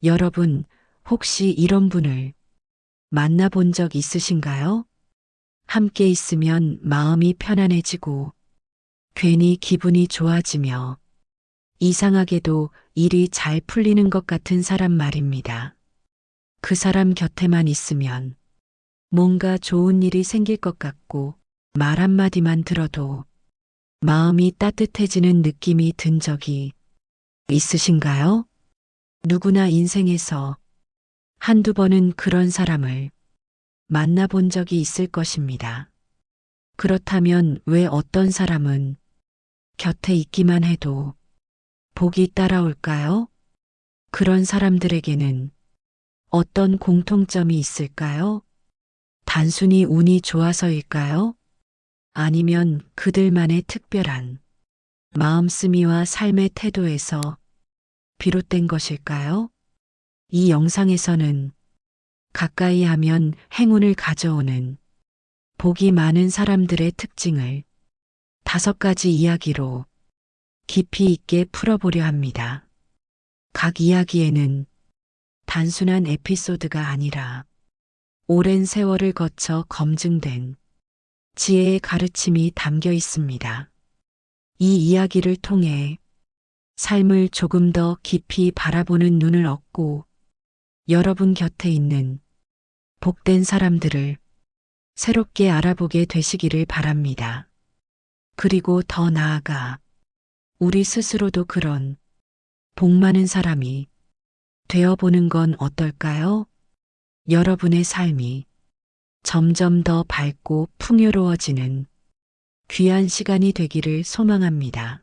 여러분, 혹시 이런 분을 만나본 적 있으신가요? 함께 있으면 마음이 편안해지고 괜히 기분이 좋아지며 이상하게도 일이 잘 풀리는 것 같은 사람 말입니다. 그 사람 곁에만 있으면 뭔가 좋은 일이 생길 것 같고 말 한마디만 들어도 마음이 따뜻해지는 느낌이 든 적이 있으신가요? 누구나 인생에서 한두 번은 그런 사람을 만나본 적이 있을 것입니다. 그렇다면 왜 어떤 사람은 곁에 있기만 해도 복이 따라올까요? 그런 사람들에게는 어떤 공통점이 있을까요? 단순히 운이 좋아서일까요? 아니면 그들만의 특별한 마음씀이와 삶의 태도에서 비롯된 것일까요? 이 영상에서는 가까이 하면 행운을 가져오는 복이 많은 사람들의 특징을 5가지 이야기로 깊이 있게 풀어보려 합니다. 각 이야기에는 단순한 에피소드가 아니라 오랜 세월을 거쳐 검증된 지혜의 가르침이 담겨 있습니다. 이 이야기를 통해 삶을 조금 더 깊이 바라보는 눈을 얻고 여러분 곁에 있는 복된 사람들을 새롭게 알아보게 되시기를 바랍니다. 그리고 더 나아가 우리 스스로도 그런 복 많은 사람이 되어보는 건 어떨까요? 여러분의 삶이 점점 더 밝고 풍요로워지는 귀한 시간이 되기를 소망합니다.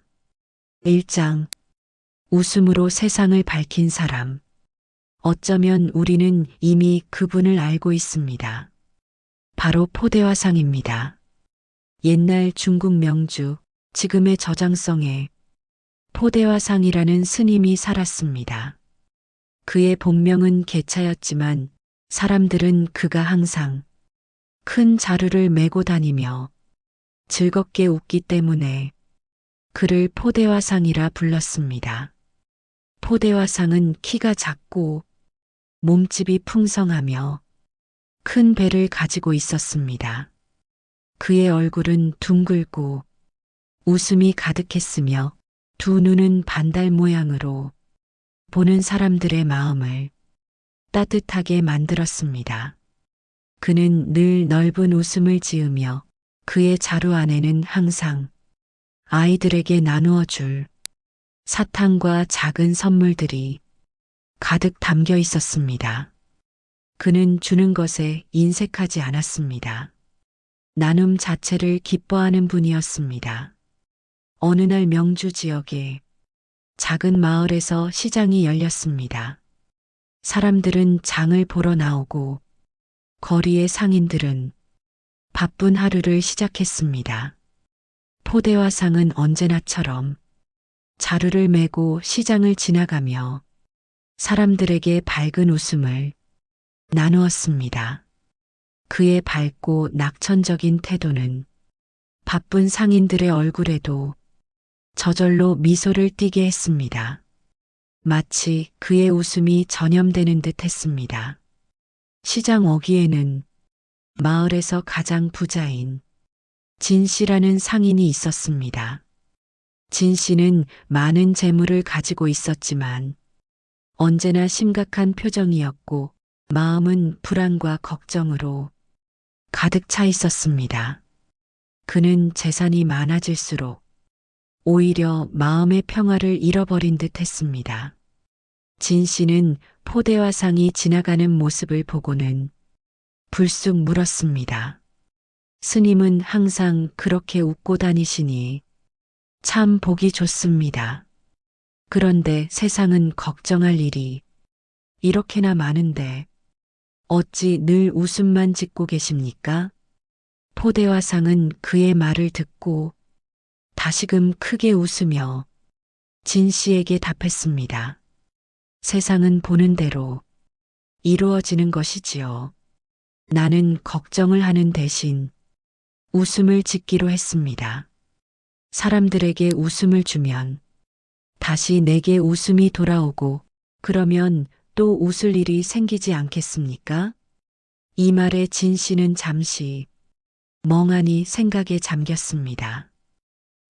1장. 웃음으로 세상을 밝힌 사람. 어쩌면 우리는 이미 그분을 알고 있습니다. 바로 포대화상입니다. 옛날 중국 명주, 지금의 저장성에 포대화상이라는 스님이 살았습니다. 그의 본명은 개차였지만 사람들은 그가 항상 큰 자루를 메고 다니며 즐겁게 웃기 때문에 그를 포대화상이라 불렀습니다. 포대화상은 키가 작고 몸집이 풍성하며 큰 배를 가지고 있었습니다. 그의 얼굴은 둥글고 웃음이 가득했으며 두 눈은 반달 모양으로 보는 사람들의 마음을 따뜻하게 만들었습니다. 그는 늘 넓은 웃음을 지으며 그의 자루 안에는 항상 아이들에게 나누어 줄 사탕과 작은 선물들이 가득 담겨 있었습니다. 그는 주는 것에 인색하지 않았습니다. 나눔 자체를 기뻐하는 분이었습니다. 어느 날 명주 지역에 작은 마을에서 시장이 열렸습니다. 사람들은 장을 보러 나오고 거리의 상인들은 바쁜 하루를 시작했습니다. 포대화상은 언제나처럼 자루를 메고 시장을 지나가며 사람들에게 밝은 웃음을 나누었습니다. 그의 밝고 낙천적인 태도는 바쁜 상인들의 얼굴에도 저절로 미소를 띠게 했습니다. 마치 그의 웃음이 전염되는 듯 했습니다. 시장 어귀에는 마을에서 가장 부자인 진 씨라는 상인이 있었습니다. 진 씨는 많은 재물을 가지고 있었지만 언제나 심각한 표정이었고 마음은 불안과 걱정으로 가득 차 있었습니다. 그는 재산이 많아질수록 오히려 마음의 평화를 잃어버린 듯 했습니다. 진 씨는 포대화상이 지나가는 모습을 보고는 불쑥 물었습니다. 스님은 항상 그렇게 웃고 다니시니 참 보기 좋습니다. 그런데 세상은 걱정할 일이 이렇게나 많은데 어찌 늘 웃음만 짓고 계십니까? 포대화상은 그의 말을 듣고 다시금 크게 웃으며 진 씨에게 답했습니다. 세상은 보는 대로 이루어지는 것이지요. 나는 걱정을 하는 대신 웃음을 짓기로 했습니다. 사람들에게 웃음을 주면 다시 내게 웃음이 돌아오고 그러면 또 웃을 일이 생기지 않겠습니까? 이 말에 진 씨는 잠시 멍하니 생각에 잠겼습니다.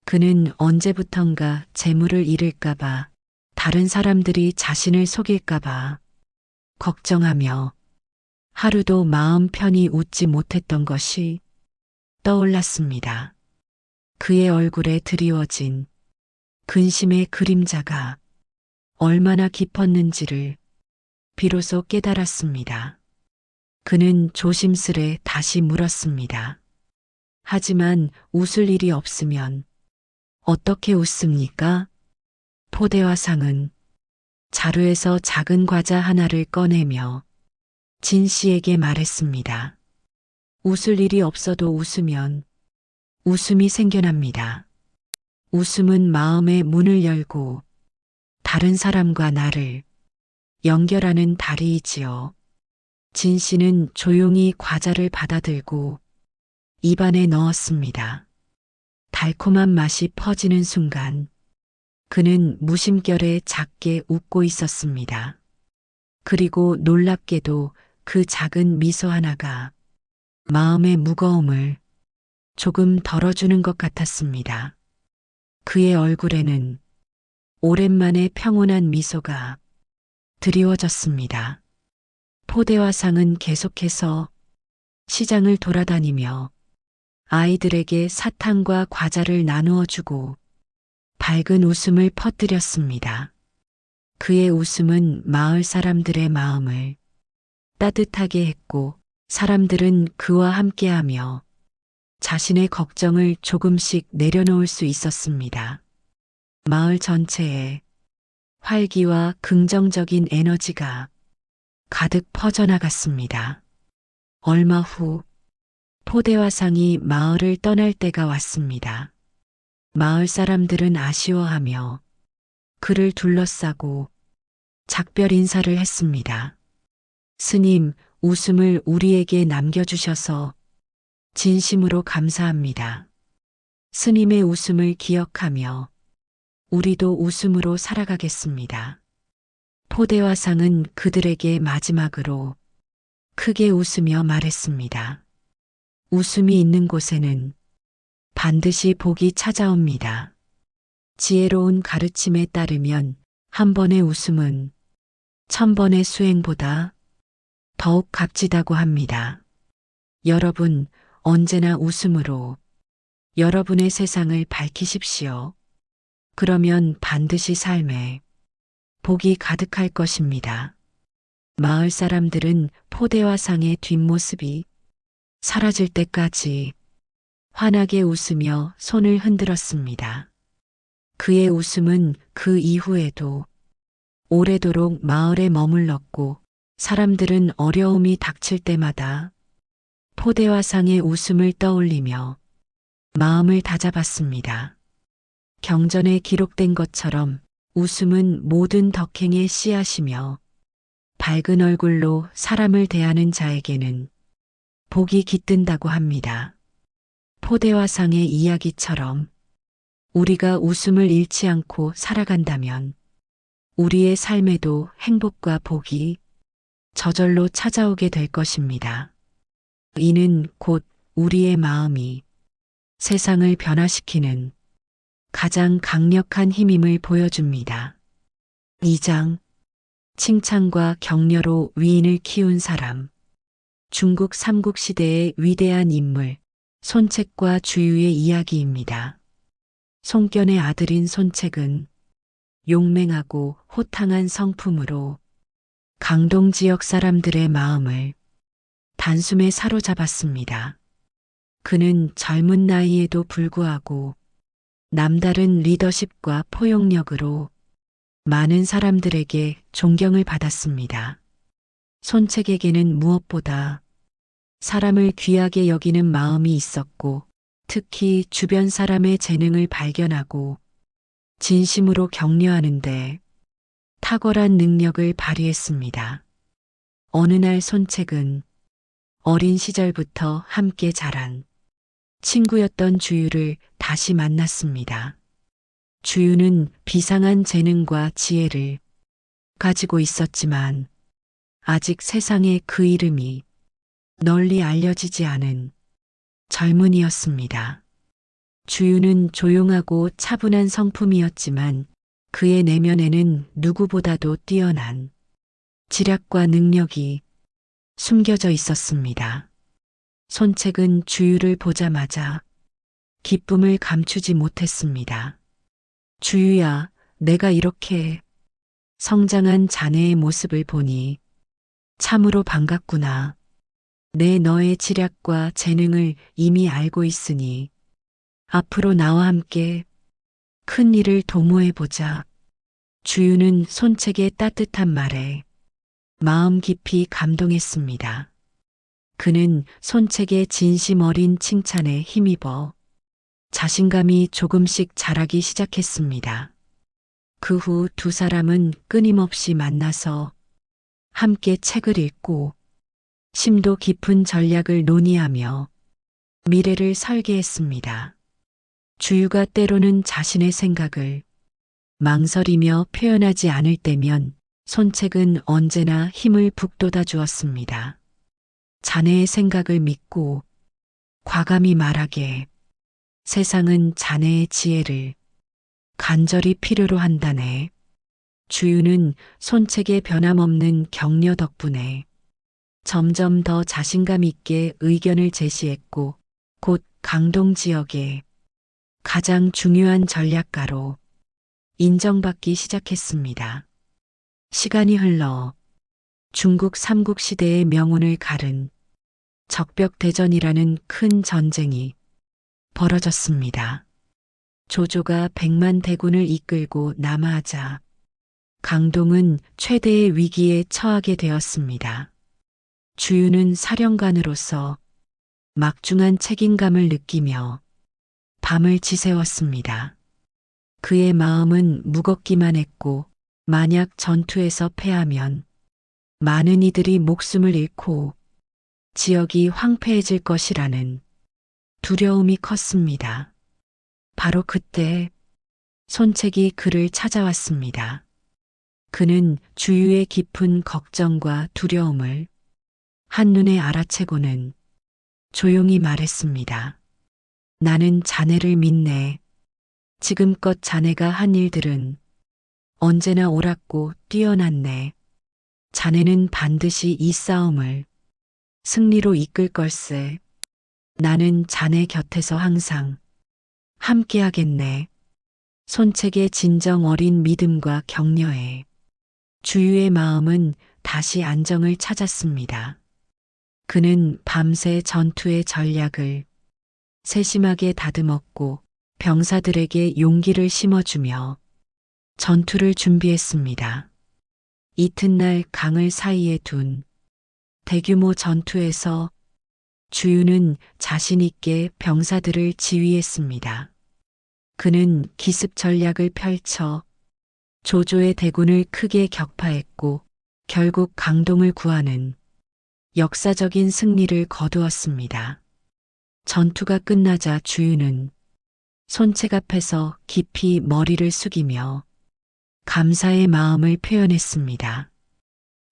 그는 언제부턴가 재물을 잃을까봐, 다른 사람들이 자신을 속일까봐 걱정하며 하루도 마음 편히 웃지 못했던 것이 떠올랐습니다. 그의 얼굴에 드리워진 근심의 그림자가 얼마나 깊었는지를 비로소 깨달았습니다. 그는 조심스레 다시 물었습니다. 하지만 웃을 일이 없으면 어떻게 웃습니까? 포대화상은 자루에서 작은 과자 하나를 꺼내며 진 씨에게 말했습니다. 웃을 일이 없어도 웃으면 웃음이 생겨납니다. 웃음은 마음의 문을 열고 다른 사람과 나를 연결하는 다리이지요. 진 씨는 조용히 과자를 받아들고 입안에 넣었습니다. 달콤한 맛이 퍼지는 순간 그는 무심결에 작게 웃고 있었습니다. 그리고 놀랍게도 그 작은 미소 하나가 마음의 무거움을 조금 덜어주는 것 같았습니다. 그의 얼굴에는 오랜만에 평온한 미소가 드리워졌습니다. 포대화상은 계속해서 시장을 돌아다니며 아이들에게 사탕과 과자를 나누어 주고 밝은 웃음을 퍼뜨렸습니다. 그의 웃음은 마을 사람들의 마음을 따뜻하게 했고 사람들은 그와 함께하며 자신의 걱정을 조금씩 내려놓을 수 있었습니다. 마을 전체에 활기와 긍정적인 에너지가 가득 퍼져나갔습니다. 얼마 후 포대화상이 마을을 떠날 때가 왔습니다. 마을 사람들은 아쉬워하며 그를 둘러싸고 작별 인사를 했습니다. 스님, 웃음을 우리에게 남겨주셔서 진심으로 감사합니다. 스님의 웃음을 기억하며 우리도 웃음으로 살아가겠습니다. 포대화상은 그들에게 마지막으로 크게 웃으며 말했습니다. 웃음이 있는 곳에는 반드시 복이 찾아옵니다. 지혜로운 가르침에 따르면 한 번의 웃음은 1000번의 수행보다 더욱 값지다고 합니다. 여러분, 언제나 웃음으로 여러분의 세상을 밝히십시오. 그러면 반드시 삶에 복이 가득할 것입니다. 마을 사람들은 포대화상의 뒷모습이 사라질 때까지 환하게 웃으며 손을 흔들었습니다. 그의 웃음은 그 이후에도 오래도록 마을에 머물렀고 사람들은 어려움이 닥칠 때마다 포대화상의 웃음을 떠올리며 마음을 다잡았습니다. 경전에 기록된 것처럼 웃음은 모든 덕행의 씨앗이며 밝은 얼굴로 사람을 대하는 자에게는 복이 깃든다고 합니다. 포대화상의 이야기처럼 우리가 웃음을 잃지 않고 살아간다면 우리의 삶에도 행복과 복이 저절로 찾아오게 될 것입니다. 이는 곧 우리의 마음이 세상을 변화시키는 가장 강력한 힘임을 보여줍니다. 2장 칭찬과 격려로 위인을 키운 사람. 중국 삼국시대의 위대한 인물 손책과 주유의 이야기입니다. 송견의 아들인 손책은 용맹하고 호탕한 성품으로 강동 지역 사람들의 마음을 단숨에 사로잡았습니다. 그는 젊은 나이에도 불구하고 남다른 리더십과 포용력으로 많은 사람들에게 존경을 받았습니다. 손책에게는 무엇보다 사람을 귀하게 여기는 마음이 있었고 특히 주변 사람의 재능을 발견하고 진심으로 격려하는데 탁월한 능력을 발휘했습니다. 어느 날 손책은 어린 시절부터 함께 자란 친구였던 주유를 다시 만났습니다. 주유는 비상한 재능과 지혜를 가지고 있었지만 아직 세상에 그 이름이 널리 알려지지 않은 젊은이였습니다. 주유는 조용하고 차분한 성품이었지만 그의 내면에는 누구보다도 뛰어난 지략과 능력이 숨겨져 있었습니다. 손책은 주유를 보자마자 기쁨을 감추지 못했습니다. 주유야, 내가 이렇게 성장한 자네의 모습을 보니 참으로 반갑구나. 내 너의 지략과 재능을 이미 알고 있으니 앞으로 나와 함께 큰 일을 도모해보자. 주유는 손책의 따뜻한 말에 마음 깊이 감동했습니다. 그는 손책의 진심 어린 칭찬에 힘입어 자신감이 조금씩 자라기 시작했습니다. 그 후 두 사람은 끊임없이 만나서 함께 책을 읽고 심도 깊은 전략을 논의하며 미래를 설계했습니다. 주유가 때로는 자신의 생각을 망설이며 표현하지 않을 때면 손책은 언제나 힘을 북돋아 주었습니다. 자네의 생각을 믿고 과감히 말하게. 세상은 자네의 지혜를 간절히 필요로 한다네. 주유는 손책의 변함없는 격려 덕분에 점점 더 자신감 있게 의견을 제시했고 곧 강동 지역의 가장 중요한 전략가로 인정받기 시작했습니다. 시간이 흘러 중국 삼국시대의 명운을 가른 적벽대전이라는 큰 전쟁이 벌어졌습니다. 조조가 100만 대군을 이끌고 남하하자 강동은 최대의 위기에 처하게 되었습니다. 주유는 사령관으로서 막중한 책임감을 느끼며 밤을 지새웠습니다. 그의 마음은 무겁기만 했고 만약 전투에서 패하면 많은 이들이 목숨을 잃고 지역이 황폐해질 것이라는 두려움이 컸습니다. 바로 그때 손책이 그를 찾아왔습니다. 그는 주유의 깊은 걱정과 두려움을 한눈에 알아채고는 조용히 말했습니다. 나는 자네를 믿네. 지금껏 자네가 한 일들은 언제나 옳았고 뛰어났네. 자네는 반드시 이 싸움을 승리로 이끌 걸세. 나는 자네 곁에서 항상 함께하겠네. 손책의 진정 어린 믿음과 격려에 주유의 마음은 다시 안정을 찾았습니다. 그는 밤새 전투의 전략을 세심하게 다듬었고 병사들에게 용기를 심어주며 전투를 준비했습니다. 이튿날 강을 사이에 둔 대규모 전투에서 주유는 자신 있게 병사들을 지휘했습니다. 그는 기습 전략을 펼쳐 조조의 대군을 크게 격파했고 결국 강동을 구하는 역사적인 승리를 거두었습니다. 전투가 끝나자 주유는 손책 앞에서 깊이 머리를 숙이며 감사의 마음을 표현했습니다.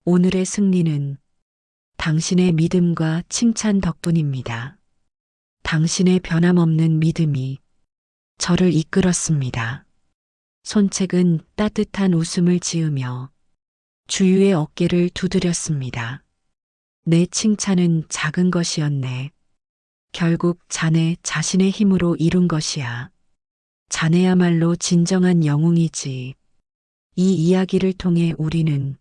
오늘의 승리는 당신의 믿음과 칭찬 덕분입니다. 당신의 변함없는 믿음이 저를 이끌었습니다. 손책은 따뜻한 웃음을 지으며 주유의 어깨를 두드렸습니다. 내 칭찬은 작은 것이었네. 결국 자네 자신의 힘으로 이룬 것이야. 자네야말로 진정한 영웅이지. 이 이야기를 통해 우리는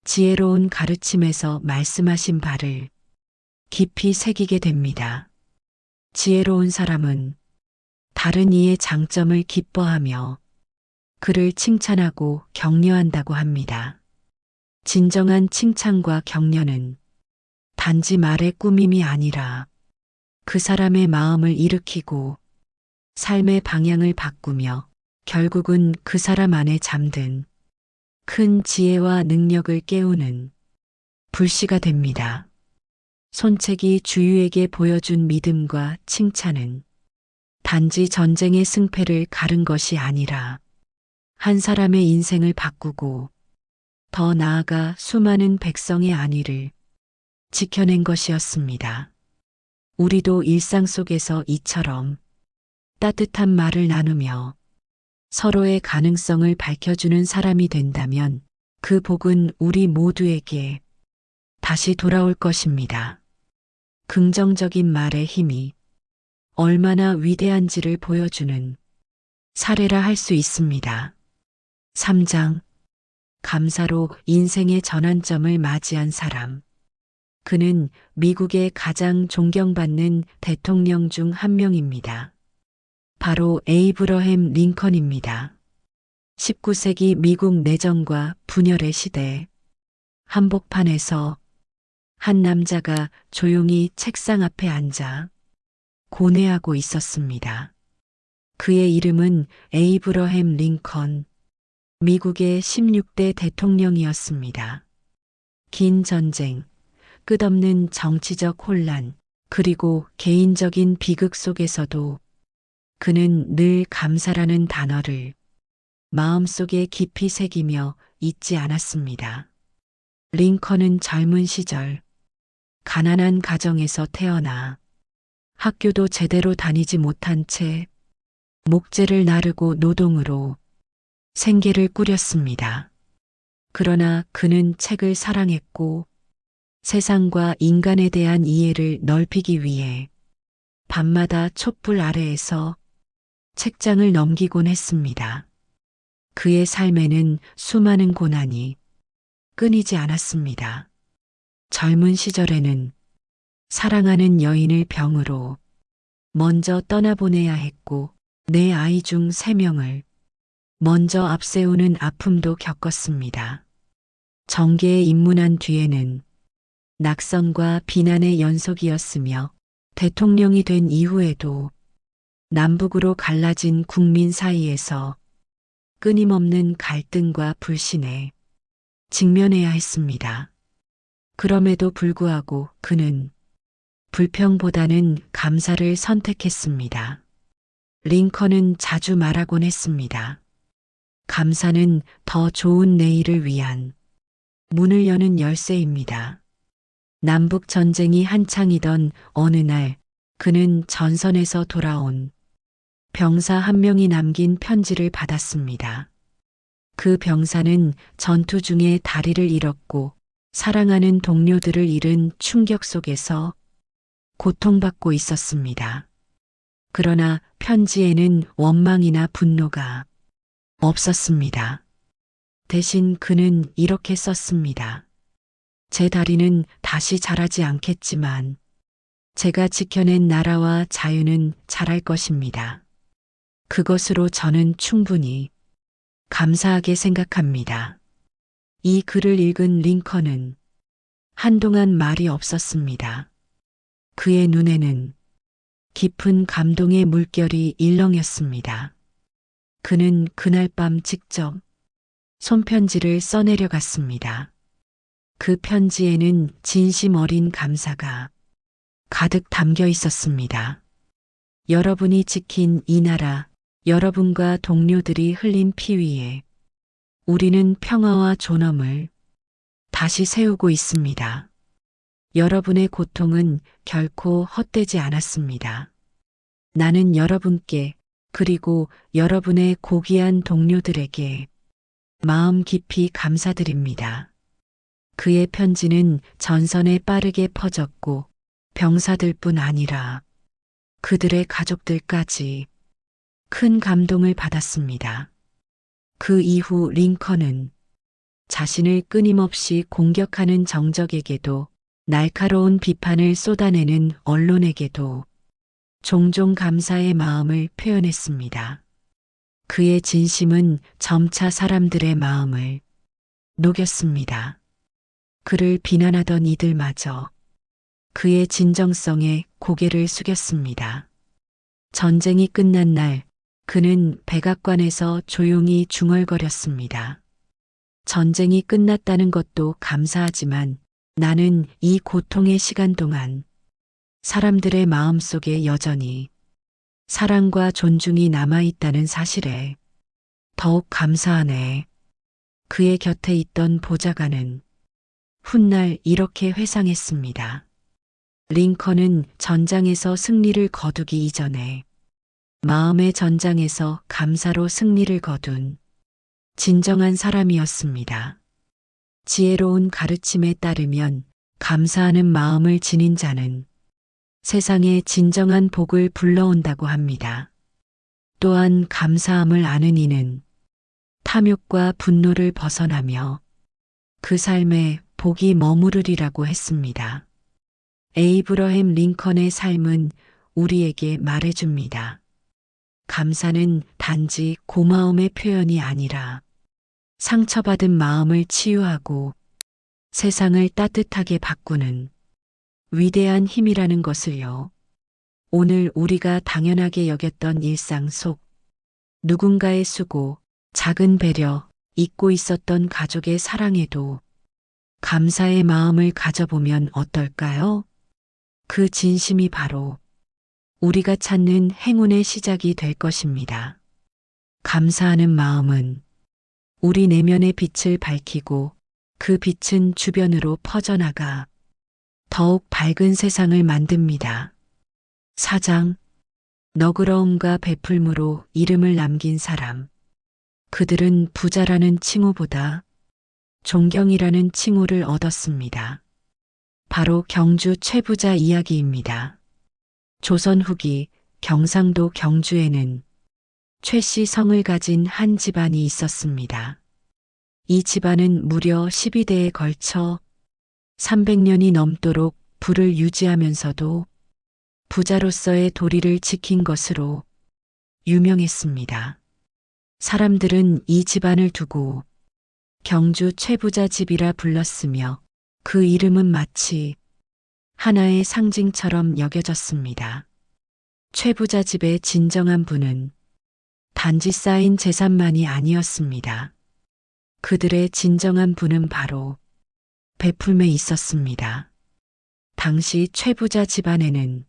지혜로운 가르침에서 말씀하신 바를 깊이 새기게 됩니다. 지혜로운 사람은 다른 이의 장점을 기뻐하며 그를 칭찬하고 격려한다고 합니다. 진정한 칭찬과 격려는 단지 말의 꾸밈이 아니라 그 사람의 마음을 일으키고 삶의 방향을 바꾸며 결국은 그 사람 안에 잠든 큰 지혜와 능력을 깨우는 불씨가 됩니다. 손책이 주유에게 보여준 믿음과 칭찬은 단지 전쟁의 승패를 가른 것이 아니라 한 사람의 인생을 바꾸고 더 나아가 수많은 백성의 안위를 지켜낸 것이었습니다. 우리도 일상 속에서 이처럼 따뜻한 말을 나누며 서로의 가능성을 밝혀주는 사람이 된다면 그 복은 우리 모두에게 다시 돌아올 것입니다. 긍정적인 말의 힘이 얼마나 위대한지를 보여주는 사례라 할 수 있습니다. 3장. 감사로 인생의 전환점을 맞이한 사람. 그는 미국의 가장 존경받는 대통령 중 한 명입니다. 바로 에이브러햄 링컨입니다. 19세기 미국 내전과 분열의 시대, 한복판에서 한 남자가 조용히 책상 앞에 앉아 고뇌하고 있었습니다. 그의 이름은 에이브러햄 링컨, 미국의 16대 대통령이었습니다. 긴 전쟁, 끝없는 정치적 혼란, 그리고 개인적인 비극 속에서도 그는 늘 감사라는 단어를 마음속에 깊이 새기며 잊지 않았습니다. 링컨은 젊은 시절 가난한 가정에서 태어나 학교도 제대로 다니지 못한 채 목재를 나르고 노동으로 생계를 꾸렸습니다. 그러나 그는 책을 사랑했고 세상과 인간에 대한 이해를 넓히기 위해 밤마다 촛불 아래에서 책장을 넘기곤 했습니다. 그의 삶에는 수많은 고난이 끊이지 않았습니다. 젊은 시절에는 사랑하는 여인을 병으로 먼저 떠나보내야 했고 내 아이 중 3명을 먼저 앞세우는 아픔도 겪었습니다. 정계에 입문한 뒤에는 낙선과 비난의 연속이었으며 대통령이 된 이후에도 남북으로 갈라진 국민 사이에서 끊임없는 갈등과 불신에 직면해야 했습니다. 그럼에도 불구하고 그는 불평보다는 감사를 선택했습니다. 링컨은 자주 말하곤 했습니다. 감사는 더 좋은 내일을 위한 문을 여는 열쇠입니다. 남북 전쟁이 한창이던 어느 날 그는 전선에서 돌아온 병사 한 명이 남긴 편지를 받았습니다. 그 병사는 전투 중에 다리를 잃었고 사랑하는 동료들을 잃은 충격 속에서 고통받고 있었습니다. 그러나 편지에는 원망이나 분노가 없었습니다. 대신 그는 이렇게 썼습니다. 제 다리는 다시 자라지 않겠지만 제가 지켜낸 나라와 자유는 자랄 것입니다. 그것으로 저는 충분히 감사하게 생각합니다. 이 글을 읽은 링컨은 한동안 말이 없었습니다. 그의 눈에는 깊은 감동의 물결이 일렁였습니다. 그는 그날 밤 직접 손편지를 써내려갔습니다. 그 편지에는 진심 어린 감사가 가득 담겨 있었습니다. 여러분이 지킨 이 나라, 여러분과 동료들이 흘린 피 위에 우리는 평화와 존엄을 다시 세우고 있습니다. 여러분의 고통은 결코 헛되지 않았습니다. 나는 여러분께 그리고 여러분의 고귀한 동료들에게 마음 깊이 감사드립니다. 그의 편지는 전선에 빠르게 퍼졌고 병사들뿐 아니라 그들의 가족들까지 큰 감동을 받았습니다. 그 이후 링컨은 자신을 끊임없이 공격하는 정적에게도 날카로운 비판을 쏟아내는 언론에게도 종종 감사의 마음을 표현했습니다. 그의 진심은 점차 사람들의 마음을 녹였습니다. 그를 비난하던 이들마저 그의 진정성에 고개를 숙였습니다. 전쟁이 끝난 날 그는 백악관에서 조용히 중얼거렸습니다. 전쟁이 끝났다는 것도 감사하지만 나는 이 고통의 시간 동안 사람들의 마음속에 여전히 사랑과 존중이 남아있다는 사실에 더욱 감사하네. 그의 곁에 있던 보좌관은 훗날 이렇게 회상했습니다. 링컨은 전장에서 승리를 거두기 이전에 마음의 전장에서 감사로 승리를 거둔 진정한 사람이었습니다. 지혜로운 가르침에 따르면 감사하는 마음을 지닌 자는 세상에 진정한 복을 불러온다고 합니다. 또한 감사함을 아는 이는 탐욕과 분노를 벗어나며 그 삶에 복이 머무르리라고 했습니다. 에이브러햄 링컨의 삶은 우리에게 말해줍니다. 감사는 단지 고마움의 표현이 아니라 상처받은 마음을 치유하고 세상을 따뜻하게 바꾸는 위대한 힘이라는 것을요. 오늘 우리가 당연하게 여겼던 일상 속 누군가의 수고, 작은 배려, 잊고 있었던 가족의 사랑에도 감사의 마음을 가져보면 어떨까요? 그 진심이 바로 우리가 찾는 행운의 시작이 될 것입니다. 감사하는 마음은 우리 내면의 빛을 밝히고 그 빛은 주변으로 퍼져나가 더욱 밝은 세상을 만듭니다. 4장 너그러움과 베풀므로 이름을 남긴 사람. 그들은 부자라는 칭호보다 존경이라는 칭호를 얻었습니다. 바로 경주 최부자 이야기입니다. 조선 후기 경상도 경주에는 최씨 성을 가진 한 집안이 있었습니다. 이 집안은 무려 12대에 걸쳐 300년이 넘도록 부를 유지하면서도 부자로서의 도리를 지킨 것으로 유명했습니다. 사람들은 이 집안을 두고 경주 최부자 집이라 불렀으며 그 이름은 마치 하나의 상징처럼 여겨졌습니다. 최부자 집의 진정한 부는 단지 쌓인 재산만이 아니었습니다. 그들의 진정한 부는 바로 베풀매 있었습니다. 당시 최부자 집안에는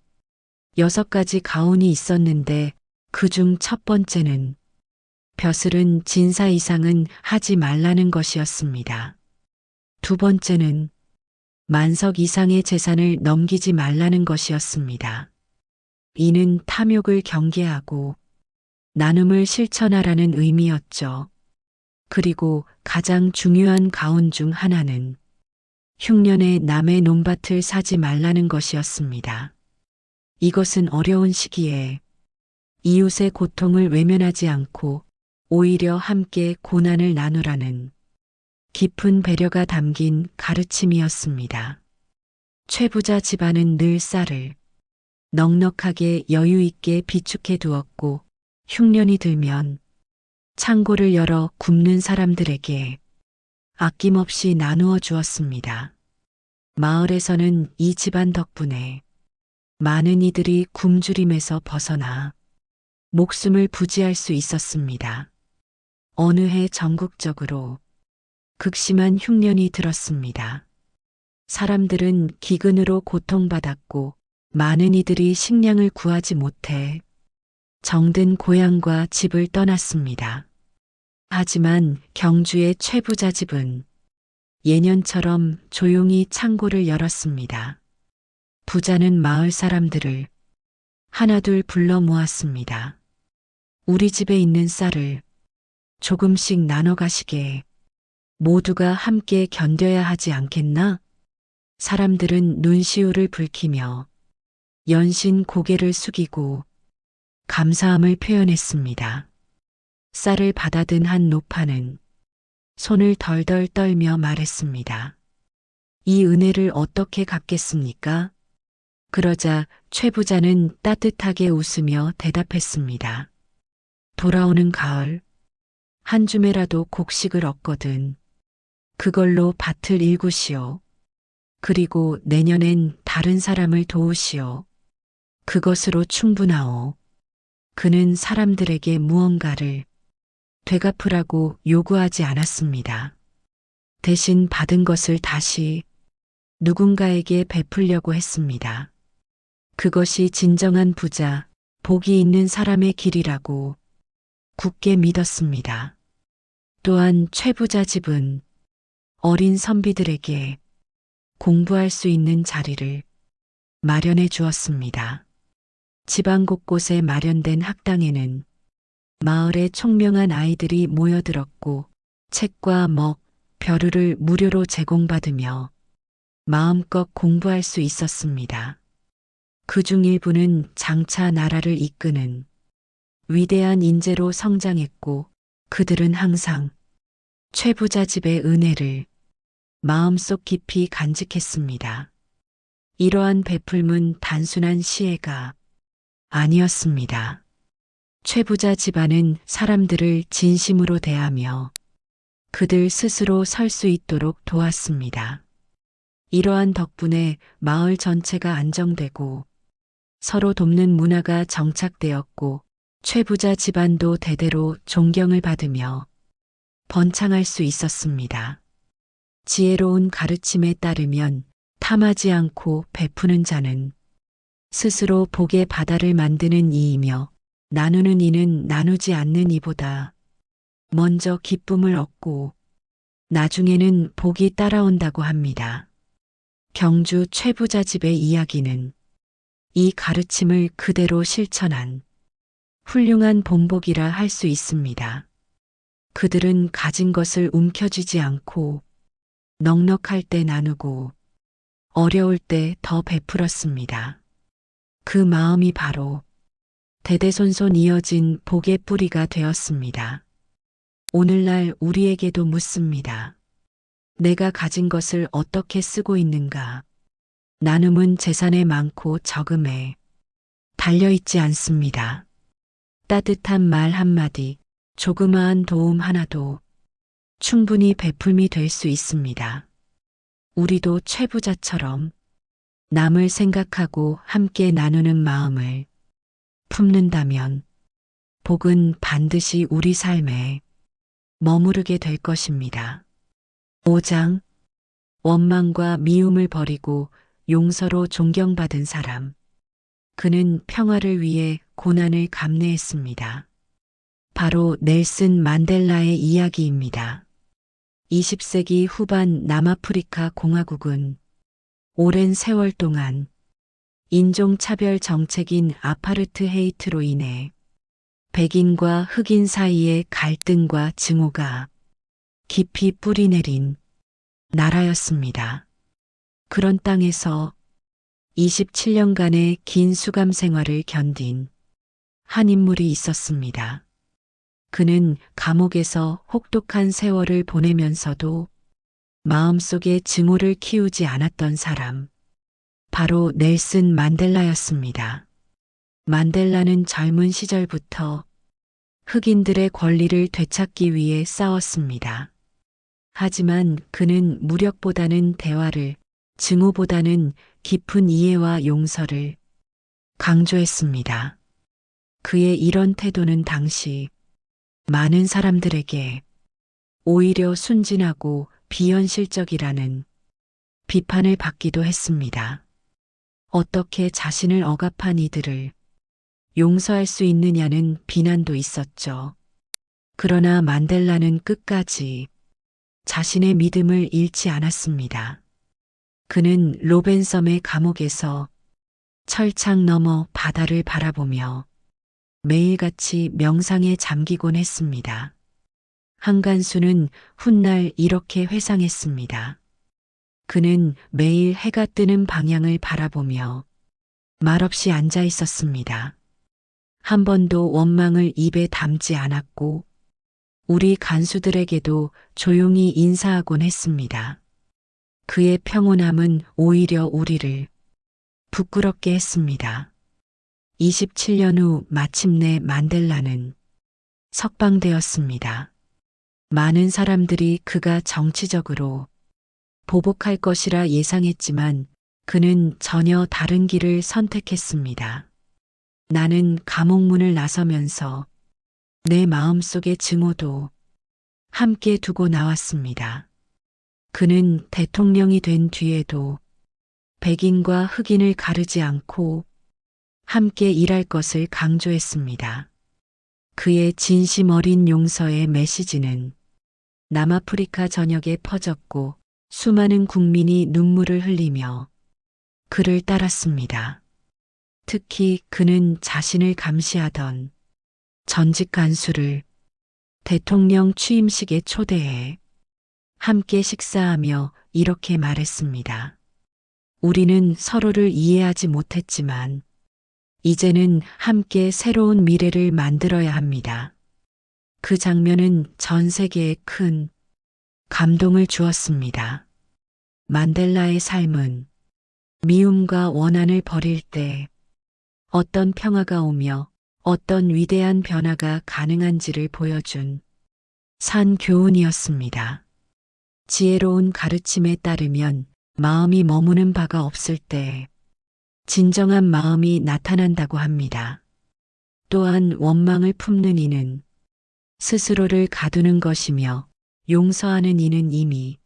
6가지 가훈이 있었는데 그중 첫 번째는 벼슬은 진사 이상은 하지 말라는 것이었습니다. 두 번째는 만석 이상의 재산을 넘기지 말라는 것이었습니다. 이는 탐욕을 경계하고 나눔을 실천하라는 의미였죠. 그리고 가장 중요한 가훈 중 하나는 흉년에 남의 논밭을 사지 말라는 것이었습니다. 이것은 어려운 시기에 이웃의 고통을 외면하지 않고 오히려 함께 고난을 나누라는 깊은 배려가 담긴 가르침이었습니다. 최부자 집안은 늘 쌀을 넉넉하게 여유 있게 비축해 두었고 흉년이 들면 창고를 열어 굶는 사람들에게 아낌없이 나누어 주었습니다. 마을에서는 이 집안 덕분에 많은 이들이 굶주림에서 벗어나 목숨을 부지할 수 있었습니다. 어느 해 전국적으로 극심한 흉년이 들었습니다. 사람들은 기근으로 고통받았고 많은 이들이 식량을 구하지 못해 정든 고향과 집을 떠났습니다. 하지만 경주의 최부자 집은 예년처럼 조용히 창고를 열었습니다. 부자는 마을 사람들을 하나둘 불러 모았습니다. 우리 집에 있는 쌀을 조금씩 나눠 가시게. 모두가 함께 견뎌야 하지 않겠나? 사람들은 눈시울을 붉히며 연신 고개를 숙이고 감사함을 표현했습니다. 쌀을 받아든 한 노파는 손을 덜덜 떨며 말했습니다. 이 은혜를 어떻게 갚겠습니까? 그러자 최부자는 따뜻하게 웃으며 대답했습니다. 돌아오는 가을, 한 줌에라도 곡식을 얻거든 그걸로 밭을 일구시오. 그리고 내년엔 다른 사람을 도우시오. 그것으로 충분하오. 그는 사람들에게 무언가를 되갚으라고 요구하지 않았습니다. 대신 받은 것을 다시 누군가에게 베풀려고 했습니다. 그것이 진정한 부자, 복이 있는 사람의 길이라고 굳게 믿었습니다. 또한 최부자 집은 어린 선비들에게 공부할 수 있는 자리를 마련해 주었습니다. 지방 곳곳에 마련된 학당에는 마을의 총명한 아이들이 모여들었고 책과 먹, 벼루를 무료로 제공받으며 마음껏 공부할 수 있었습니다. 그중 일부는 장차 나라를 이끄는 위대한 인재로 성장했고 그들은 항상 최부자 집의 은혜를 마음속 깊이 간직했습니다. 이러한 베풀문 단순한 시혜가 아니었습니다. 최부자 집안은 사람들을 진심으로 대하며 그들 스스로 설 수 있도록 도왔습니다. 이러한 덕분에 마을 전체가 안정되고 서로 돕는 문화가 정착되었고 최부자 집안도 대대로 존경을 받으며 번창할 수 있었습니다. 지혜로운 가르침에 따르면 탐하지 않고 베푸는 자는 스스로 복의 바다를 만드는 이이며 나누는 이는 나누지 않는 이보다 먼저 기쁨을 얻고 나중에는 복이 따라온다고 합니다. 경주 최부자 집의 이야기는 이 가르침을 그대로 실천한 훌륭한 본복이라 할 수 있습니다. 그들은 가진 것을 움켜쥐지 않고 넉넉할 때 나누고 어려울 때 더 베풀었습니다. 그 마음이 바로 대대손손 이어진 복의 뿌리가 되었습니다. 오늘날 우리에게도 묻습니다. 내가 가진 것을 어떻게 쓰고 있는가? 나눔은 재산에 많고 적음에 달려있지 않습니다. 따뜻한 말 한마디, 조그마한 도움 하나도 충분히 베풀미 될 수 있습니다. 우리도 최부자처럼 남을 생각하고 함께 나누는 마음을 품는다면 복은 반드시 우리 삶에 머무르게 될 것입니다. 5장 원망과 미움을 버리고 용서로 존경받은 사람. 그는 평화를 위해 고난을 감내했습니다. 바로 넬슨 만델라의 이야기입니다. 20세기 후반 남아프리카 공화국은 오랜 세월 동안 인종차별 정책인 아파르트헤이트로 인해 백인과 흑인 사이의 갈등과 증오가 깊이 뿌리내린 나라였습니다. 그런 땅에서 27년간의 긴 수감 생활을 견딘 한 인물이 있었습니다. 그는 감옥에서 혹독한 세월을 보내면서도 마음속에 증오를 키우지 않았던 사람, 바로 넬슨 만델라였습니다. 만델라는 젊은 시절부터 흑인들의 권리를 되찾기 위해 싸웠습니다. 하지만 그는 무력보다는 대화를, 증오보다는 깊은 이해와 용서를 강조했습니다. 그의 이런 태도는 당시 많은 사람들에게 오히려 순진하고 비현실적이라는 비판을 받기도 했습니다. 어떻게 자신을 억압한 이들을 용서할 수 있느냐는 비난도 있었죠. 그러나 만델라는 끝까지 자신의 믿음을 잃지 않았습니다. 그는 로벤섬의 감옥에서 철창 너머 바다를 바라보며 매일같이 명상에 잠기곤 했습니다. 한간수는 훗날 이렇게 회상했습니다. 그는 매일 해가 뜨는 방향을 바라보며 말없이 앉아 있었습니다. 한 번도 원망을 입에 담지 않았고 우리 간수들에게도 조용히 인사하곤 했습니다. 그의 평온함은 오히려 우리를 부끄럽게 했습니다. 27년 후 마침내 만델라는 석방되었습니다. 많은 사람들이 그가 정치적으로 보복할 것이라 예상했지만 그는 전혀 다른 길을 선택했습니다. 나는 감옥문을 나서면서 내 마음속의 증오도 함께 두고 나왔습니다. 그는 대통령이 된 뒤에도 백인과 흑인을 가르지 않고 함께 일할 것을 강조했습니다. 그의 진심 어린 용서의 메시지는 남아프리카 전역에 퍼졌고 수많은 국민이 눈물을 흘리며 그를 따랐습니다. 특히 그는 자신을 감시하던 전직 간수를 대통령 취임식에 초대해 함께 식사하며 이렇게 말했습니다. 우리는 서로를 이해하지 못했지만 이제는 함께 새로운 미래를 만들어야 합니다. 그 장면은 전 세계에 큰 감동을 주었습니다. 만델라의 삶은 미움과 원한을 버릴 때 어떤 평화가 오며 어떤 위대한 변화가 가능한지를 보여준 산 교훈이었습니다. 지혜로운 가르침에 따르면 마음이 머무는 바가 없을 때 진정한 마음이 나타난다고 합니다. 또한 원망을 품는 이는 스스로를 가두는 것이며 용서하는 이는 이미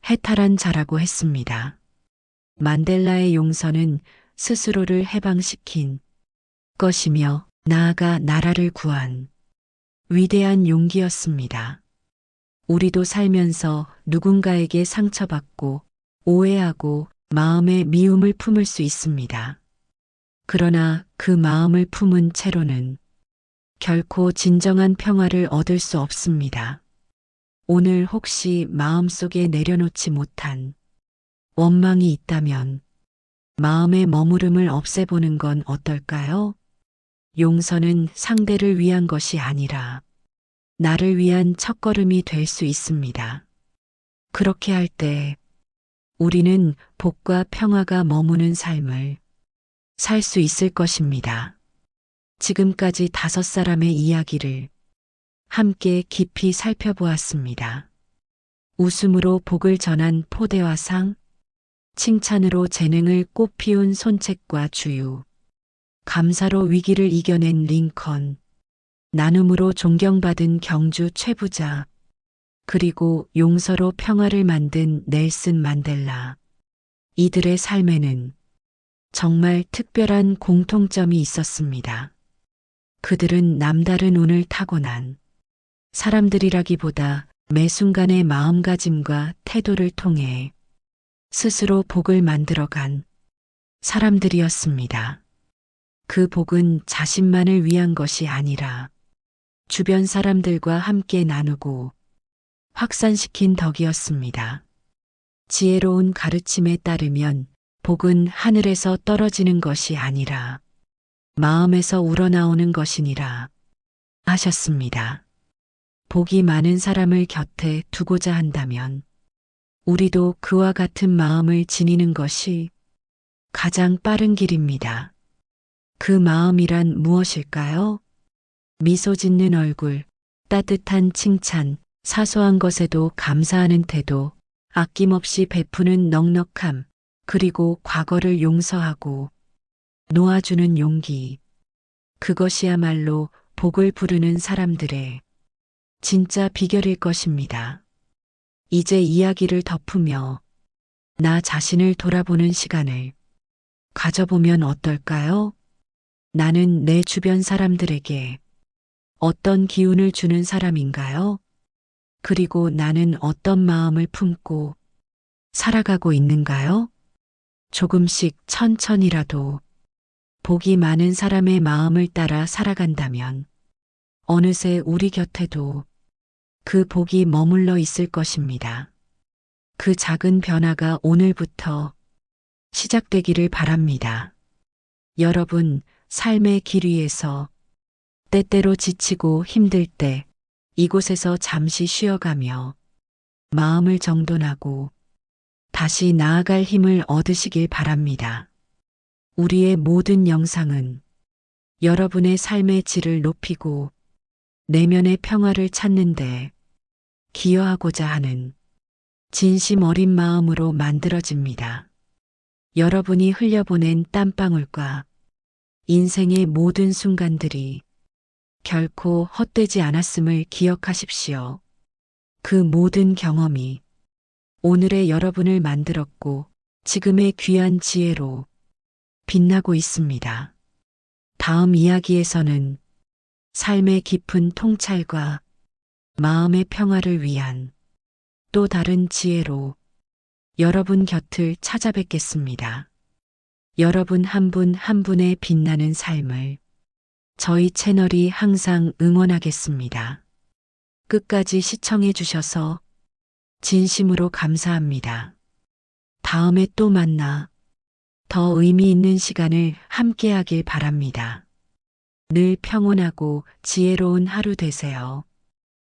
해탈한 자라고 했습니다. 만델라의 용서는 스스로를 해방시킨 것이며 나아가 나라를 구한 위대한 용기였습니다. 우리도 살면서 누군가에게 상처받고 오해하고 마음에 미움을 품을 수 있습니다. 그러나 그 마음을 품은 채로는 결코 진정한 평화를 얻을 수 없습니다. 오늘 혹시 마음속에 내려놓지 못한 원망이 있다면 마음의 머무름을 없애보는 건 어떨까요? 용서는 상대를 위한 것이 아니라 나를 위한 첫걸음이 될 수 있습니다. 그렇게 할 때 우리는 복과 평화가 머무는 삶을 살 수 있을 것입니다. 지금까지 5사람의 이야기를 함께 깊이 살펴보았습니다. 웃음으로 복을 전한 포대와 상, 칭찬으로 재능을 꽃피운 손책과 주유, 감사로 위기를 이겨낸 링컨, 나눔으로 존경받은 경주 최부자, 그리고 용서로 평화를 만든 넬슨 만델라. 이들의 삶에는 정말 특별한 공통점이 있었습니다. 그들은 남다른 운을 타고난 사람들이라기보다 매 순간의 마음가짐과 태도를 통해 스스로 복을 만들어간 사람들이었습니다. 그 복은 자신만을 위한 것이 아니라 주변 사람들과 함께 나누고 확산시킨 덕이었습니다. 지혜로운 가르침에 따르면 복은 하늘에서 떨어지는 것이 아니라 마음에서 우러나오는 것이니라 하셨습니다. 복이 많은 사람을 곁에 두고자 한다면 우리도 그와 같은 마음을 지니는 것이 가장 빠른 길입니다. 그 마음이란 무엇일까요? 미소 짓는 얼굴, 따뜻한 칭찬, 사소한 것에도 감사하는 태도, 아낌없이 베푸는 넉넉함, 그리고 과거를 용서하고 놓아주는 용기. 그것이야말로 복을 부르는 사람들의 진짜 비결일 것입니다. 이제 이야기를 덮으며 나 자신을 돌아보는 시간을 가져보면 어떨까요? 나는 내 주변 사람들에게 어떤 기운을 주는 사람인가요? 그리고 나는 어떤 마음을 품고 살아가고 있는가요? 조금씩 천천히라도 복이 많은 사람의 마음을 따라 살아간다면 어느새 우리 곁에도 그 복이 머물러 있을 것입니다. 그 작은 변화가 오늘부터 시작되기를 바랍니다. 여러분, 삶의 길 위에서 때때로 지치고 힘들 때 이곳에서 잠시 쉬어가며 마음을 정돈하고 다시 나아갈 힘을 얻으시길 바랍니다. 우리의 모든 영상은 여러분의 삶의 질을 높이고 내면의 평화를 찾는데 기여하고자 하는 진심 어린 마음으로 만들어집니다. 여러분이 흘려보낸 땀방울과 인생의 모든 순간들이 결코 헛되지 않았음을 기억하십시오. 그 모든 경험이 오늘의 여러분을 만들었고 지금의 귀한 지혜로 빛나고 있습니다. 다음 이야기에서는 삶의 깊은 통찰과 마음의 평화를 위한 또 다른 지혜로 여러분 곁을 찾아뵙겠습니다. 여러분 한 분 한 분의 빛나는 삶을 저희 채널이 항상 응원하겠습니다. 끝까지 시청해 주셔서 진심으로 감사합니다. 다음에 또 만나 더 의미 있는 시간을 함께하길 바랍니다. 늘 평온하고 지혜로운 하루 되세요.